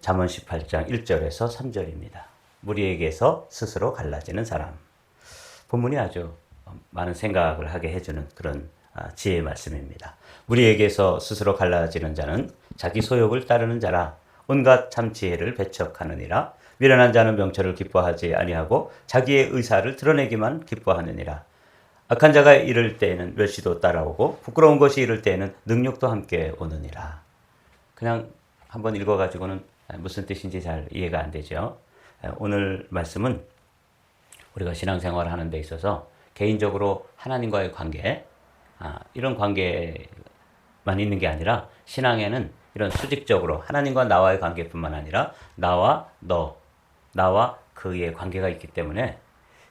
잠언 18장 1절에서 3절입니다. 무리에게서 스스로 갈라지는 사람. 본문이 아주 많은 생각을 하게 해주는 그런 지혜의 말씀입니다. 무리에게서 스스로 갈라지는 자는 자기 소욕을 따르는 자라. 온갖 참 지혜를 배척하느니라. 미련한 자는 명철을 기뻐하지 아니하고 자기의 의사를 드러내기만 기뻐하느니라. 악한 자가 이를 때에는 멸시도 따라오고 부끄러운 것이 이를 때에는 능욕도 함께 오느니라. 그냥 한번 읽어가지고는 무슨 뜻인지 잘 이해가 안 되죠. 오늘 말씀은 우리가 신앙생활을 하는 데 있어서 개인적으로 하나님과의 관계, 이런 관계만 있는 게 아니라 신앙에는 이런 수직적으로 하나님과 나와의 관계뿐만 아니라 나와 너, 나와 그의 관계가 있기 때문에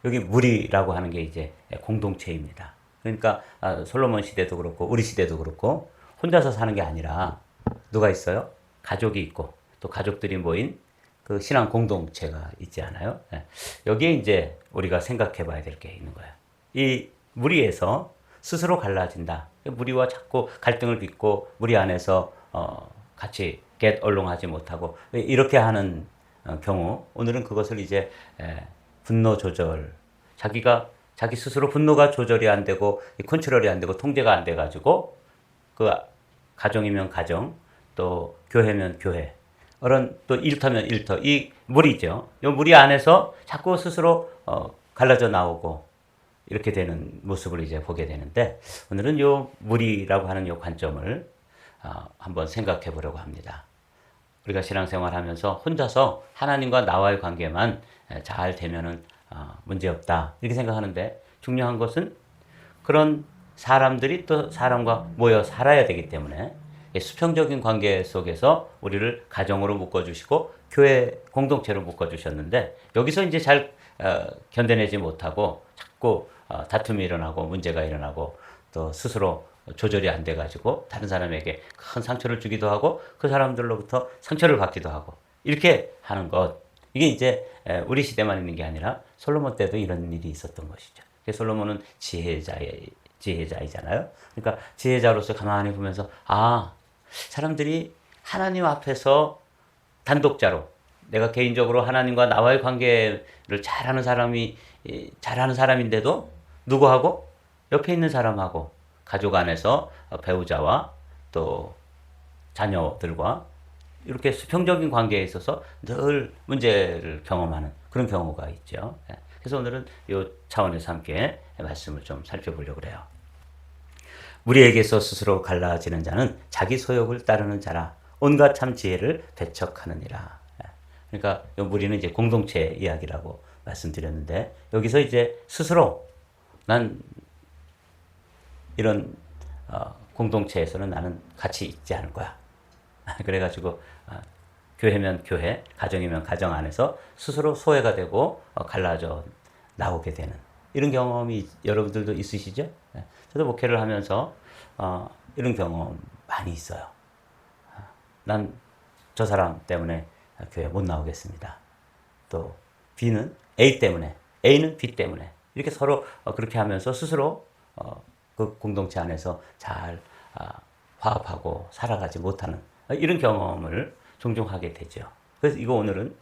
여기 무리라고 하는 게 이제 공동체입니다. 그러니까 솔로몬 시대도 그렇고 우리 시대도 그렇고 혼자서 사는 게 아니라 누가 있어요? 가족이 있고 또 가족들이 모인 그 신앙 공동체가 있지 않아요? 여기에 이제 우리가 생각해 봐야 될 게 있는 거예요. 이 무리에서 스스로 갈라진다. 무리와 자꾸 갈등을 빚고 무리 안에서 같이 get along하지 못하고 이렇게 하는 경우, 오늘은 그것을 이제 분노 조절, 자기 스스로 분노가 조절이 안 되고 컨트롤이 안 되고 통제가 안 돼 가지고 그 가정이면 가정, 또 교회면 교회, 또 일터면 일터, 이 무리죠. 이 무리 안에서 자꾸 스스로 갈라져 나오고 이렇게 되는 모습을 이제 보게 되는데, 오늘은 요 무리라고 하는 요 관점을 한번 생각해 보려고 합니다. 우리가 신앙생활 하면서 혼자서 하나님과 나와의 관계만 잘 되면은 문제 없다 이렇게 생각하는데, 중요한 것은 그런 사람들이 또 사람과 모여 살아야 되기 때문에 수평적인 관계 속에서 우리를 가정으로 묶어주시고 교회 공동체로 묶어주셨는데, 여기서 이제 잘 견뎌내지 못하고 자꾸 다툼이 일어나고 문제가 일어나고 또 스스로 조절이 안 돼가지고 다른 사람에게 큰 상처를 주기도 하고 그 사람들로부터 상처를 받기도 하고 이렇게 하는 것, 이게 이제 우리 시대만 있는 게 아니라 솔로몬 때도 이런 일이 있었던 것이죠. 솔로몬은 지혜자이잖아요. 그러니까 지혜자로서 가만히 보면서 사람들이 하나님 앞에서 단독자로, 내가 개인적으로 하나님과 나와의 관계를 잘하는 사람인데도 누구하고? 옆에 있는 사람하고, 가족 안에서 배우자와 또 자녀들과 이렇게 수평적인 관계에 있어서 늘 문제를 경험하는 그런 경우가 있죠. 그래서 오늘은 이 차원에서 함께 말씀을 좀 살펴보려고 그래요. 무리에게서 스스로 갈라지는 자는 자기 소욕을 따르는 자라. 온갖 참 지혜를 배척하느니라. 그러니까 이 무리는 이제 공동체 이야기라고 말씀드렸는데, 여기서 이제 스스로 난 이런 공동체에서는 나는 같이 있지 않을 거야. 그래가지고 교회면 교회, 가정이면 가정 안에서 스스로 소외가 되고 갈라져 나오게 되는 이런 경험이 여러분들도 있으시죠? 저도 목회를 하면서 이런 경험 많이 있어요. 난 저 사람 때문에 교회 못 나오겠습니다. 또 B는 A 때문에, A는 B 때문에, 이렇게 서로 그렇게 하면서 스스로 그 공동체 안에서 잘 화합하고 살아가지 못하는 이런 경험을 종종 하게 되죠. 그래서 오늘은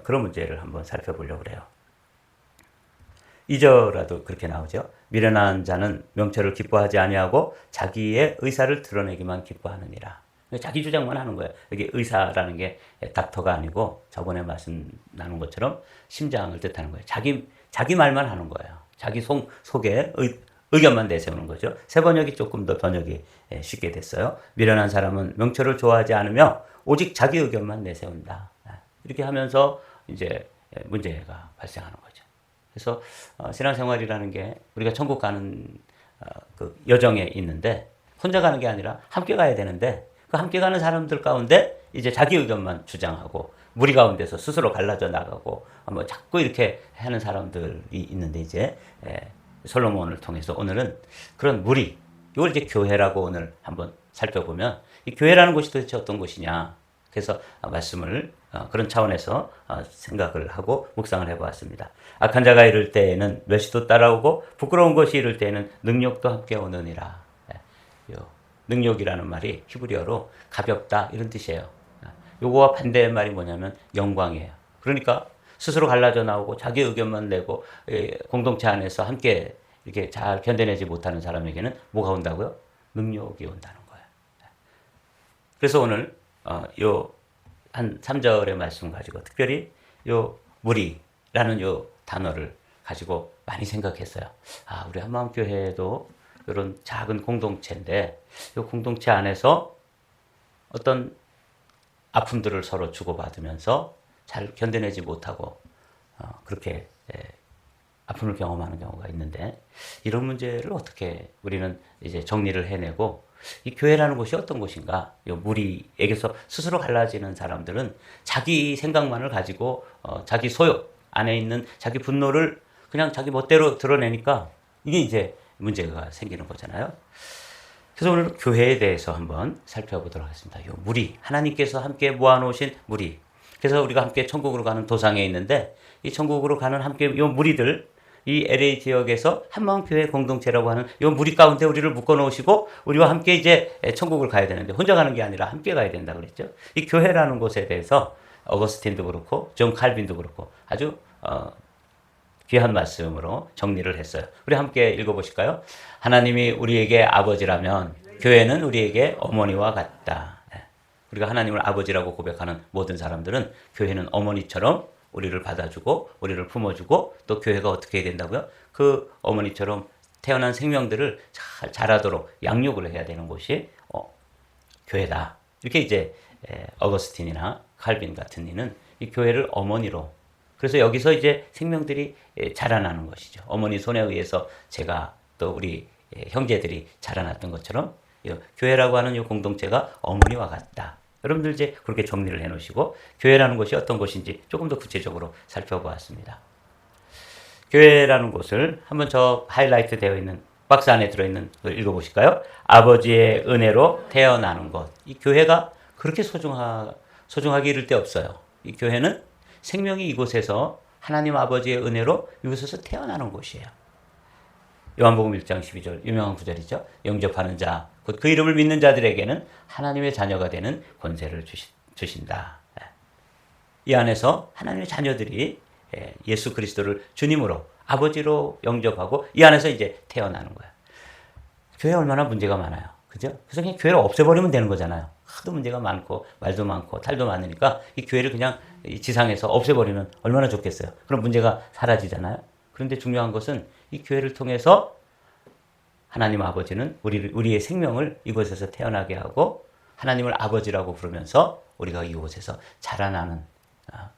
그런 문제를 한번 살펴보려고 그래요. 2절라도 그렇게 나오죠. 미련한 자는 명철을 기뻐하지 아니하고 자기의 의사를 드러내기만 기뻐하느니라. 자기 주장만 하는 거예요. 여기 의사라는 게 닥터가 아니고 저번에 말씀 나눈 것처럼 심장을 뜻하는 거예요. 자기 말만 하는 거예요. 자기 속에 의견만 내세우는 거죠. 새 번역이 조금 더 번역이 쉽게 됐어요. 미련한 사람은 명철을 좋아하지 않으며 오직 자기 의견만 내세운다. 이렇게 하면서 이제 문제가 발생하는 거죠. 그래서 신앙생활이라는 게 우리가 천국 가는 그 여정에 있는데, 혼자 가는 게 아니라 함께 가야 되는데, 그 함께 가는 사람들 가운데 이제 자기 의견만 주장하고 무리 가운데서 스스로 갈라져 나가고 뭐 자꾸 이렇게 하는 사람들이 있는데, 이제 솔로몬을 통해서 오늘은 그런 무리, 이걸 이제 교회라고 오늘 한번 살펴보면, 이 교회라는 곳이 도대체 어떤 곳이냐, 그래서 말씀을 그런 차원에서 생각을 하고 묵상을 해보았습니다. 악한 자가 이를 때에는 멸시도 따라오고 부끄러운 것이 이를 때에는 능욕도 함께 오느니라. 능욕이라는 말이 히브리어로 가볍다 이런 뜻이에요. 요거와 반대의 말이 뭐냐면 영광이에요. 그러니까 스스로 갈라져 나오고 자기 의견만 내고 공동체 안에서 함께 이렇게 잘 견뎌내지 못하는 사람에게는 뭐가 온다고요? 능욕이 온다는 거예요. 그래서 오늘 요 한 3절의 말씀 가지고 특별히 요 무리라는 요 단어를 가지고 많이 생각했어요. 우리 한마음교회도 이런 작은 공동체인데 이 공동체 안에서 어떤 아픔들을 서로 주고받으면서 잘 견뎌내지 못하고 그렇게 아픔을 경험하는 경우가 있는데 이런 문제를 어떻게 우리는 이제 정리를 해내고 이 교회라는 곳이 어떤 곳인가? 이 무리에게서 스스로 갈라지는 사람들은 자기 생각만을 가지고 자기 소욕 안에 있는 자기 분노를 그냥 자기 멋대로 드러내니까 이게 이제 문제가 생기는 거잖아요. 그래서 오늘 교회에 대해서 한번 살펴보도록 하겠습니다. 이 무리, 하나님께서 함께 모아놓으신 무리. 그래서 우리가 함께 천국으로 가는 도상에 있는데 이 천국으로 가는 함께 이 무리들, 이 LA 지역에서 한마음교회 공동체라고 하는 이 무리 가운데 우리를 묶어놓으시고 우리와 함께 이제 천국을 가야 되는데 혼자 가는 게 아니라 함께 가야 된다 그랬죠. 이 교회라는 곳에 대해서 어거스틴도 그렇고 존 칼빈도 그렇고 아주 귀한 말씀으로 정리를 했어요. 우리 함께 읽어보실까요? 하나님이 우리에게 아버지라면 교회는 우리에게 어머니와 같다. 우리가 하나님을 아버지라고 고백하는 모든 사람들은 교회는 어머니처럼 우리를 받아주고 우리를 품어주고 또 교회가 어떻게 해야 된다고요? 그 어머니처럼 태어난 생명들을 잘 자라도록 양육을 해야 되는 곳이 교회다. 이렇게 이제 어거스틴이나 칼빈 같은 이는 이 교회를 어머니로 그래서 여기서 이제 생명들이 자라나는 것이죠. 어머니 손에 의해서 제가 또 우리 형제들이 자라났던 것처럼 교회라고 하는 이 공동체가 어머니와 같다. 여러분들 이제 그렇게 정리를 해놓으시고 교회라는 곳이 어떤 곳인지 조금 더 구체적으로 살펴보았습니다. 교회라는 곳을 한번 저 하이라이트 되어 있는 박스 안에 들어있는 걸 읽어보실까요? 아버지의 은혜로 태어나는 것. 이 교회가 그렇게 소중하기 이를 데 없어요. 이 교회는 생명이 이곳에서 하나님 아버지의 은혜로 이곳에서 태어나는 곳이에요. 요한복음 1장 12절 유명한 구절이죠. 영접하는 자, 곧 그 이름을 믿는 자들에게는 하나님의 자녀가 되는 권세를 주신다. 이 안에서 하나님의 자녀들이 예수 그리스도를 주님으로 아버지로 영접하고 이 안에서 이제 태어나는 거예요. 교회 얼마나 문제가 많아요. 그죠? 그래서 그냥 교회를 없애버리면 되는 거잖아요. 하도 문제가 많고 말도 많고 탈도 많으니까 이 교회를 그냥 이 지상에서 없애버리면 얼마나 좋겠어요. 그럼 문제가 사라지잖아요. 그런데 중요한 것은 이 교회를 통해서 하나님 아버지는 우리의 생명을 이곳에서 태어나게 하고 하나님을 아버지라고 부르면서 우리가 이곳에서 자라나는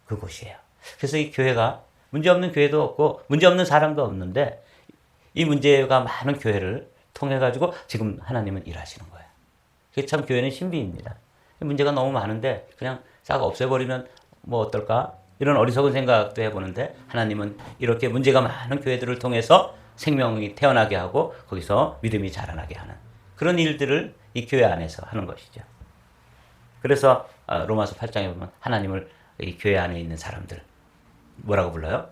그곳이에요. 그래서 이 교회가 문제없는 교회도 없고 문제없는 사람도 없는데 이 문제가 많은 교회를 통해 가지고 지금 하나님은 일하시는 거예요. 그게 참 교회는 신비입니다. 문제가 너무 많은데 그냥 싹 없애버리면 뭐 어떨까? 이런 어리석은 생각도 해보는데 하나님은 이렇게 문제가 많은 교회들을 통해서 생명이 태어나게 하고 거기서 믿음이 자라나게 하는 그런 일들을 이 교회 안에서 하는 것이죠. 그래서 로마서 8장에 보면 하나님을 이 교회 안에 있는 사람들 뭐라고 불러요?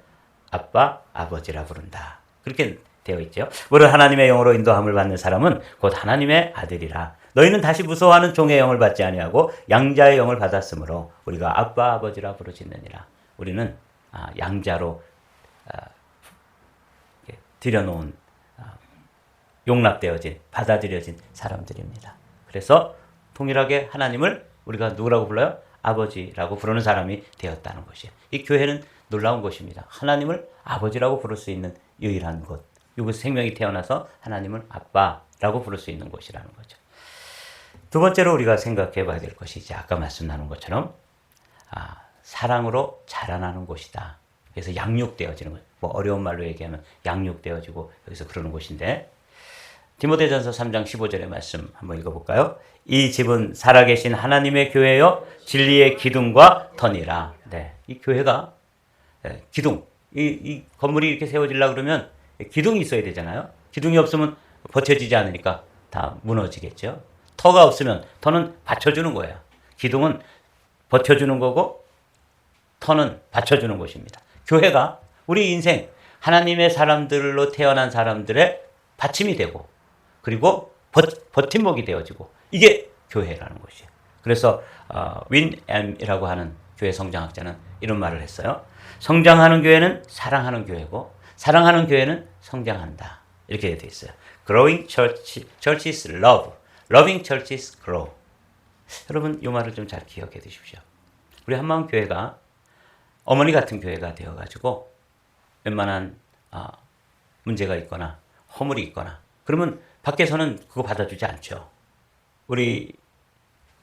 아빠, 아버지라 부른다. 그렇게 되어 있죠. 무릇 하나님의 영으로 인도함을 받는 사람은 곧 하나님의 아들이라. 너희는 다시 무서워하는 종의 영을 받지 아니하고 양자의 영을 받았으므로 우리가 아빠, 아버지라 부르짖느니라. 우리는 양자로 들여놓은 용납되어진 받아들여진 사람들입니다. 그래서 동일하게 하나님을 우리가 누구라고 불러요? 아버지라고 부르는 사람이 되었다는 것이에요. 이 교회는 놀라운 것입니다. 하나님을 아버지라고 부를 수 있는 유일한 곳. 이곳 생명이 태어나서 하나님을 아빠라고 부를 수 있는 곳이라는 거죠. 두 번째로 우리가 생각해 봐야 될 것이 이제 아까 말씀 나눈 것처럼 사랑으로 자라나는 곳이다. 그래서 양육되어지는 것. 뭐 어려운 말로 얘기하면 양육되어지고 여기서 그러는 곳인데 디모데전서 3장 15절의 말씀 한번 읽어볼까요? 이 집은 살아계신 하나님의 교회요 진리의 기둥과 터니라. 네, 이 교회가 기둥. 이 건물이 이렇게 세워지려고 그러면 기둥이 있어야 되잖아요. 기둥이 없으면 버텨지지 않으니까 다 무너지겠죠. 터가 없으면 터는 받쳐주는 거예요. 기둥은 버텨주는 거고 터는 받쳐주는 것입니다. 교회가 우리 인생 하나님의 사람들로 태어난 사람들의 받침이 되고 그리고 버팀목이 되어지고 이게 교회라는 것이에요. 그래서 윈엠이라고 하는 교회 성장학자는 이런 말을 했어요. 성장하는 교회는 사랑하는 교회고 사랑하는 교회는 성장한다. 이렇게 되어 있어요. Growing churches love, loving churches grow. 여러분 이 말을 좀 잘 기억해 두십시오. 우리 한마음 교회가 어머니 같은 교회가 되어가지고 웬만한 문제가 있거나 허물이 있거나 그러면 밖에서는 그거 받아주지 않죠. 우리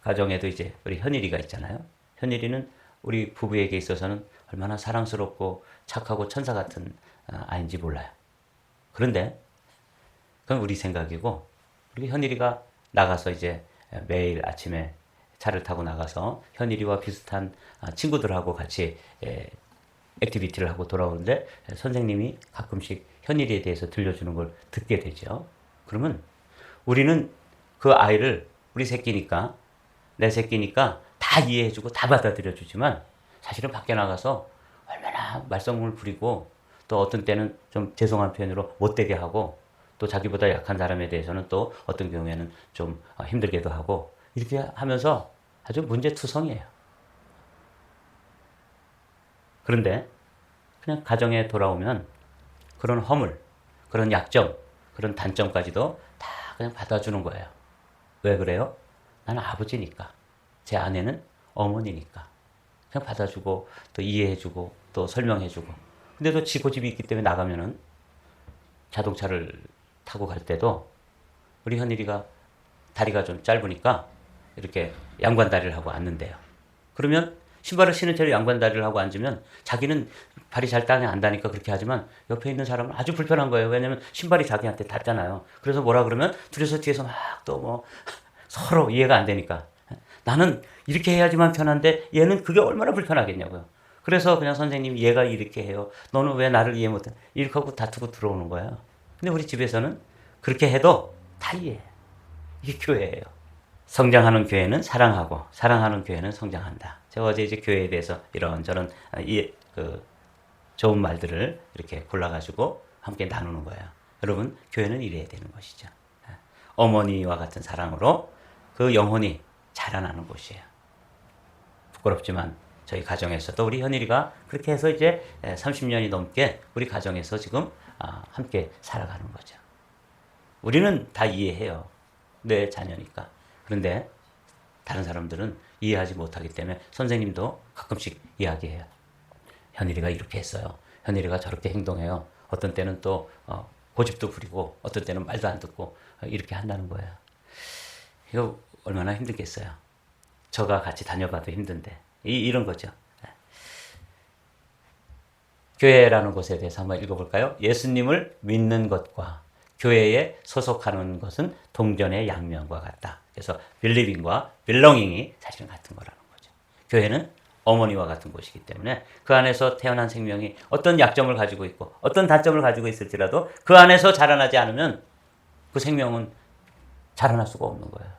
가정에도 이제 우리 현일이가 있잖아요. 현일이는 우리 부부에게 있어서는 얼마나 사랑스럽고 착하고 천사 같은 아이인지 몰라요. 그런데 그건 우리 생각이고 우리 현일이가 나가서 이제 매일 아침에 차를 타고 나가서 현일이와 비슷한 친구들하고 같이 액티비티를 하고 돌아오는데 선생님이 가끔씩 현일이에 대해서 들려주는 걸 듣게 되죠. 그러면 우리는 그 아이를 우리 새끼니까 내 새끼니까 다 이해해주고 다 받아들여주지만 사실은 밖에 나가서 얼마나 말썽을 부리고 또 어떤 때는 좀 죄송한 표현으로 못되게 하고 또 자기보다 약한 사람에 대해서는 또 어떤 경우에는 좀 힘들게도 하고 이렇게 하면서 아주 문제투성이에요. 그런데 그냥 가정에 돌아오면 그런 허물, 그런 약점, 그런 단점까지도 다 그냥 받아주는 거예요. 왜 그래요? 나는 아버지니까. 제 아내는 어머니니까. 그냥 받아주고 또 이해해주고 또 설명해주고. 근데도 지 고집이 있기 때문에 나가면은 자동차를 타고 갈 때도 우리 현일이가 다리가 좀 짧으니까 이렇게 양반다리를 하고 앉는데요. 그러면 신발을 신은 채로 양반다리를 하고 앉으면 자기는 발이 잘 땅에 안 닿으니까 그렇게 하지만 옆에 있는 사람은 아주 불편한 거예요. 왜냐면 신발이 자기한테 닿잖아요. 그래서 뭐라 그러면 둘이서 뒤에서 막 또 뭐 서로 이해가 안 되니까 나는 이렇게 해야지만 편한데 얘는 그게 얼마나 불편하겠냐고요. 그래서 그냥 선생님 얘가 이렇게 해요. 너는 왜 나를 이해 못해? 이렇게 하고 다투고 들어오는 거예요. 근데 우리 집에서는 그렇게 해도 다 이해해요. 이게 교회예요. 성장하는 교회는 사랑하고 사랑하는 교회는 성장한다. 제가 어제 이제 교회에 대해서 이런저런 좋은 말들을 이렇게 골라가지고 함께 나누는 거예요. 여러분 교회는 이래야 되는 것이죠. 어머니와 같은 사랑으로 그 영혼이 자라나는 곳이에요. 부끄럽지만 저희 가정에서도 우리 현일이가 그렇게 해서 이제 30년이 넘게 우리 가정에서 지금 함께 살아가는 거죠. 우리는 다 이해해요. 내 자녀니까. 그런데 다른 사람들은 이해하지 못하기 때문에 선생님도 가끔씩 이야기해요. 현일이가 이렇게 했어요. 현일이가 저렇게 행동해요. 어떤 때는 또 고집도 부리고 어떤 때는 말도 안 듣고 이렇게 한다는 거예요. 이거 얼마나 힘들겠어요. 저가 같이 다녀봐도 힘든데 이런 거죠. 교회라는 곳에 대해서 한번 읽어볼까요? 예수님을 믿는 것과 교회에 소속하는 것은 동전의 양면과 같다. 그래서 believing과 belonging이 사실은 같은 거라는 거죠. 교회는 어머니와 같은 곳이기 때문에 그 안에서 태어난 생명이 어떤 약점을 가지고 있고 어떤 단점을 가지고 있을지라도 그 안에서 자라나지 않으면 그 생명은 자라날 수가 없는 거예요.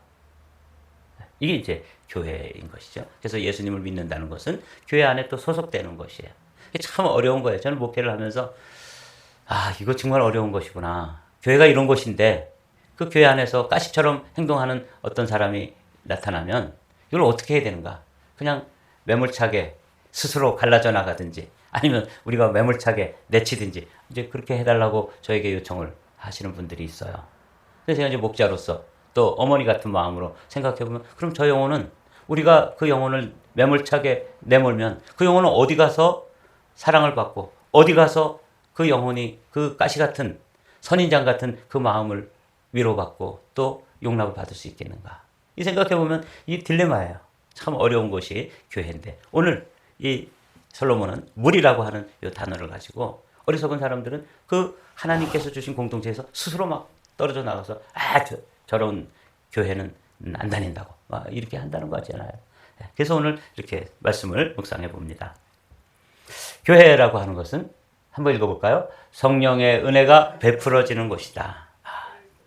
이게 이제 교회인 것이죠. 그래서 예수님을 믿는다는 것은 교회 안에 또 소속되는 것이에요. 이게 참 어려운 거예요. 저는 목회를 하면서 이거 정말 어려운 것이구나. 교회가 이런 곳인데 그 교회 안에서 가시처럼 행동하는 어떤 사람이 나타나면 이걸 어떻게 해야 되는가? 그냥 매몰차게 스스로 갈라져 나가든지 아니면 우리가 매몰차게 내치든지 이제 그렇게 해달라고 저에게 요청을 하시는 분들이 있어요. 그래서 제가 이제 목자로서 또 어머니 같은 마음으로 생각해보면 그럼 저 영혼은 우리가 그 영혼을 매몰차게 내몰면 그 영혼은 어디 가서 사랑을 받고 어디 가서 그 영혼이 그 가시 같은 선인장 같은 그 마음을 위로받고 또 용납을 받을 수 있겠는가. 이 생각해보면 이 딜레마예요. 참 어려운 것이 교회인데 오늘 이 솔로몬은 물이라고 하는 이 단어를 가지고 어리석은 사람들은 그 하나님께서 주신 공동체에서 스스로 막 떨어져 나가서 저런 교회는 안 다닌다고 막 이렇게 한다는 거 같잖아요. 그래서 오늘 이렇게 말씀을 묵상해 봅니다. 교회라고 하는 것은 한번 읽어볼까요? 성령의 은혜가 베풀어지는 곳이다.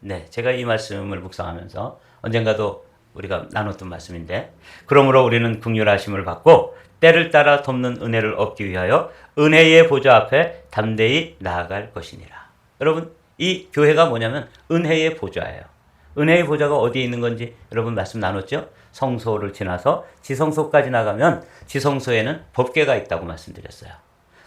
네, 제가 이 말씀을 묵상하면서 언젠가도 우리가 나눴던 말씀인데 그러므로 우리는 긍휼하심을 받고 때를 따라 돕는 은혜를 얻기 위하여 은혜의 보좌 앞에 담대히 나아갈 것이니라. 여러분 이 교회가 뭐냐면 은혜의 보좌예요. 은혜의 보좌가 어디에 있는 건지 여러분 말씀 나눴죠? 성소를 지나서 지성소까지 나가면 지성소에는 법궤가 있다고 말씀드렸어요.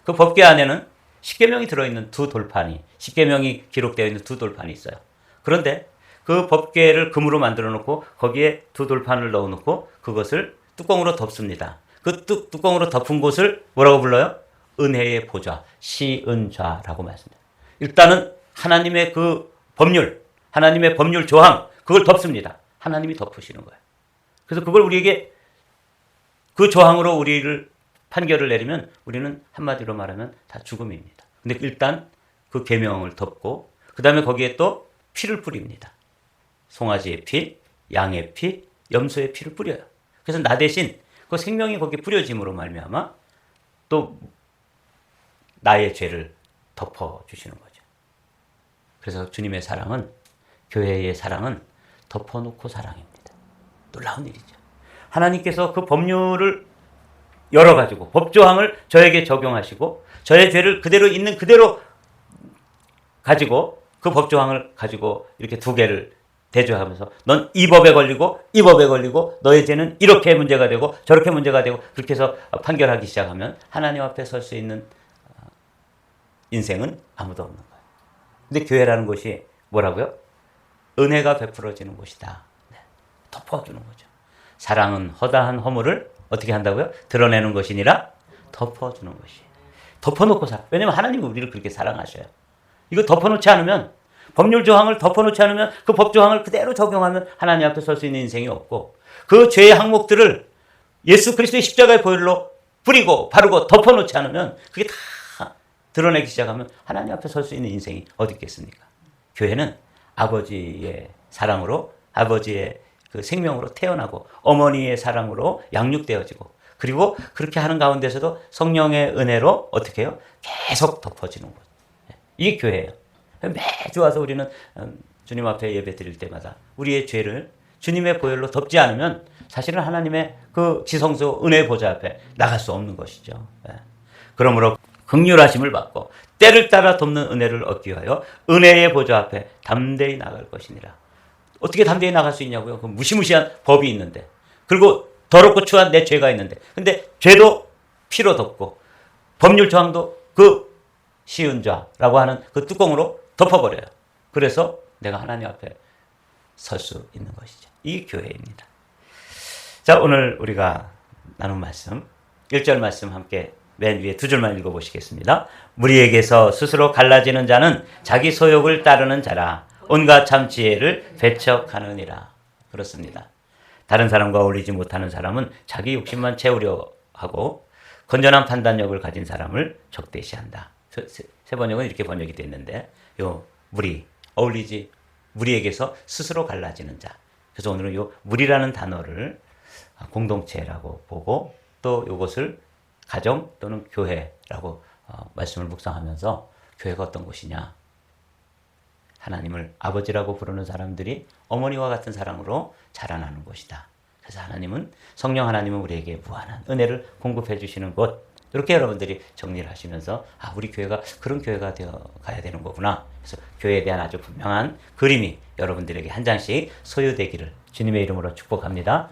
그 법궤 안에는 십계명이 들어있는 두 돌판이, 십계명이 기록되어 있는 두 돌판이 있어요. 그런데 그 법궤를 금으로 만들어 놓고 거기에 두 돌판을 넣어 놓고 그것을 뚜껑으로 덮습니다. 그 뚜껑으로 덮은 곳을 뭐라고 불러요? 은혜의 보좌, 시은좌라고 말씀합니다. 일단은 하나님의 그 법률, 하나님의 법률 조항, 그걸 덮습니다. 하나님이 덮으시는 거예요. 그래서 그걸 우리에게 그 조항으로 우리를 판결을 내리면 우리는 한마디로 말하면 다 죽음입니다. 근데 일단 그 계명을 덮고 그 다음에 거기에 또 피를 뿌립니다. 송아지의 피, 양의 피, 염소의 피를 뿌려요. 그래서 나 대신 그 생명이 거기에 뿌려짐으로 말미암아 또 나의 죄를 덮어주시는 거죠. 그래서 주님의 사랑은, 교회의 사랑은 덮어놓고 사랑입니다. 놀라운 일이죠. 하나님께서 그 법률을 열어가지고 법조항을 저에게 적용하시고 저의 죄를 그대로 있는 그대로 가지고 그 법조항을 가지고 이렇게 두 개를 대조하면서 넌 이 법에 걸리고 이 법에 걸리고 너의 죄는 이렇게 문제가 되고 저렇게 문제가 되고 그렇게 해서 판결하기 시작하면 하나님 앞에 설 수 있는 인생은 아무도 없는 거예요. 근데 교회라는 곳이 뭐라고요? 은혜가 베풀어지는 곳이다. 네. 덮어주는 거죠. 사랑은 허다한 허물을 어떻게 한다고요? 드러내는 것이니라 덮어주는 것이. 덮어놓고 살아. 왜냐면 하나님이 우리를 그렇게 사랑하셔요. 이거 덮어놓지 않으면, 법률 조항을 덮어놓지 않으면 그 법 조항을 그대로 적용하면 하나님 앞에 설 수 있는 인생이 없고 그 죄의 항목들을 예수 그리스도의 십자가의 보혈로 뿌리고 바르고 덮어놓지 않으면 그게 다 드러내기 시작하면 하나님 앞에 설 수 있는 인생이 어디 있겠습니까? 교회는 아버지의 사랑으로, 아버지의 그 생명으로 태어나고 어머니의 사랑으로 양육되어지고 그리고 그렇게 하는 가운데서도 성령의 은혜로 어떻게 해요? 계속 덮어지는 것. 이게 교회예요. 매주 와서 우리는 주님 앞에 예배 드릴 때마다 우리의 죄를 주님의 보혈로 덮지 않으면 사실은 하나님의 그 지성소 은혜의 보좌 앞에 나갈 수 없는 것이죠. 그러므로 긍휼하심을 받고 때를 따라 덮는 은혜를 얻기 위하여 은혜의 보좌 앞에 담대히 나갈 것이니라. 어떻게 담대히 나갈 수 있냐고요? 그 무시무시한 법이 있는데, 그리고 더럽고 추한 내 죄가 있는데, 근데 죄도 피로 덮고 법률 조항도 그 시은좌라고 하는 그 뚜껑으로 덮어버려요. 그래서 내가 하나님 앞에 설 수 있는 것이죠. 이 교회입니다. 자, 오늘 우리가 나눈 말씀 1절 말씀 함께 맨 위에 두 줄만 읽어보시겠습니다. 무리에게서 스스로 갈라지는 자는 자기 소욕을 따르는 자라 온갖 참 지혜를 배척하느니라. 그렇습니다. 다른 사람과 어울리지 못하는 사람은 자기 욕심만 채우려 하고 건전한 판단력을 가진 사람을 적대시한다. 세 번역은 이렇게 번역이 되어 있는데, 요 무리에게서 스스로 갈라지는 자. 그래서 오늘은 요 무리라는 단어를 공동체라고 보고 또 이것을 가정 또는 교회라고 말씀을 묵상하면서 교회가 어떤 곳이냐. 하나님을 아버지라고 부르는 사람들이 어머니와 같은 사랑으로 자라나는 곳이다. 그래서 성령 하나님은 우리에게 무한한 은혜를 공급해 주시는 곳. 이렇게 여러분들이 정리를 하시면서 우리 교회가 그런 교회가 되어 가야 되는 거구나. 그래서 교회에 대한 아주 분명한 그림이 여러분들에게 한 장씩 소유되기를 주님의 이름으로 축복합니다.